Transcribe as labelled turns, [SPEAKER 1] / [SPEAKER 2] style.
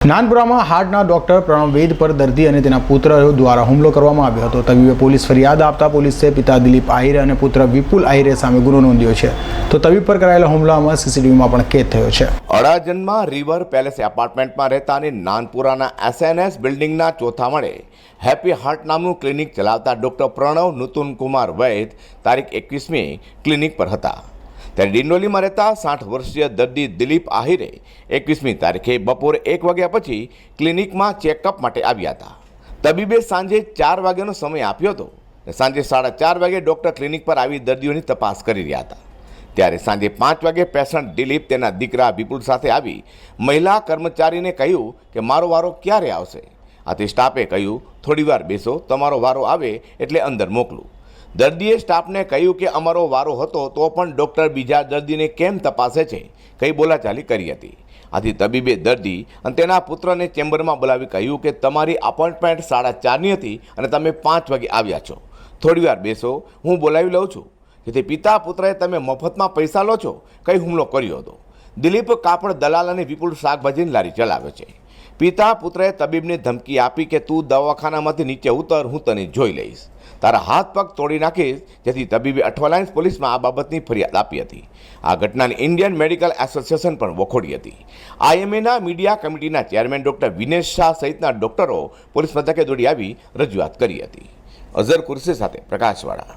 [SPEAKER 1] નાનપુરામાં હાર્ટના doctor Pranab વૈદ પર દર્દી અને તેના પુત્ર દ્વારા હુમલો કરવામાં આવ્યો હતો. તબીબે પોલીસ ફરિયાદ આપતા પોલીસે પિતા દિલીપ આહિરે અને પુત્ર વિપુલ આહિરે સામે ગુનો નોંધ્યો છે. તો તબીબ પર કરાયેલા હુમલામાં સીસીટીવીમાં પણ કેદ થયો છે.
[SPEAKER 2] અડાજણમાં રિવર પેલેસ એપાર્ટમેન્ટમાં રહેતા અને નાનપુરાના એસએનએસ બિલ્ડિંગના ચોથા માળે હેપી હાર્ટ નામનું ક્લિનિક ચલાવતા ડોક્ટર પ્રણવ નુતુનકુમાર વૈદ તારીખ 21મી ક્લિનિક પર હતા. ત્યારે ડિંડોલીમાં રહેતા 60 વર્ષીય દર્દી દિલીપ આહિરે 21મી તારીખે બપોરે 1 વાગ્યા પછી ક્લિનિકમાં ચેકઅપ માટે આવ્યા હતા. તબીબે સાંજે 4 વાગ્યાનો સમય આપ્યો હતો. સાંજે 4:30 વાગે ડૉક્ટર ક્લિનિક પર આવી દર્દીઓની તપાસ કરી રહ્યા હતા. ત્યારે સાંજે 5 વાગે પેશન્ટ દિલીપ તેના દીકરા વિપુલ સાથે આવી મહિલા કર્મચારીને કહ્યું કે મારો વારો ક્યારે આવશે. આથી સ્ટાફે કહ્યું થોડીવાર બેસો, તમારો વારો આવે એટલે અંદર મોકલું. દર્દીએ સ્ટાફને કહ્યું કે અમારો વારો હતો તો પણ ડૉક્ટર બીજા દર્દીને કેમ તપાસે છે, કઈ બોલાચાલી કરી હતી. આથી તબીબે દર્દી અને તેના પુત્રને ચેમ્બરમાં બોલાવી કહ્યું કે તમારી અપોઇન્ટમેન્ટ 4:30ની હતી અને તમે 5 વાગે આવ્યા છો. થોડીવાર બેસો, હું બોલાવી લઉં છું. જેથી પિતા પુત્રએ તમે મફતમાં પૈસા લો છો કઈ હુમલો કર્યો હતો. દિલીપ કાપડ દલાલ અને વિપુલ શાકભાજીની લારી ચલાવે છે. પિતા પુત્રએ તબીબને ધમકી આપી કે તું દવાખાનામાંથી નીચે ઉતર, હું તને જોઈ લઈશ, તારા હાથ પગ તોડી નાખીશ. જેથી તબીબે અઠવાલાઇન્સ પોલીસમાં આ બાબતની ફરિયાદ આપી હતી. આ ઘટનાને ઇન્ડિયન મેડિકલ એસોસિએશન પણ વખોડી હતી. આઈએમએના મીડિયા કમિટીના ચેરમેન ડૉક્ટર વિનેશ શાહ સહિતના ડૉક્ટરો પોલીસ મથકે દોડી આવી રજૂઆત કરી હતી. અઝર કુર્સી સાથે પ્રકાશવાળા.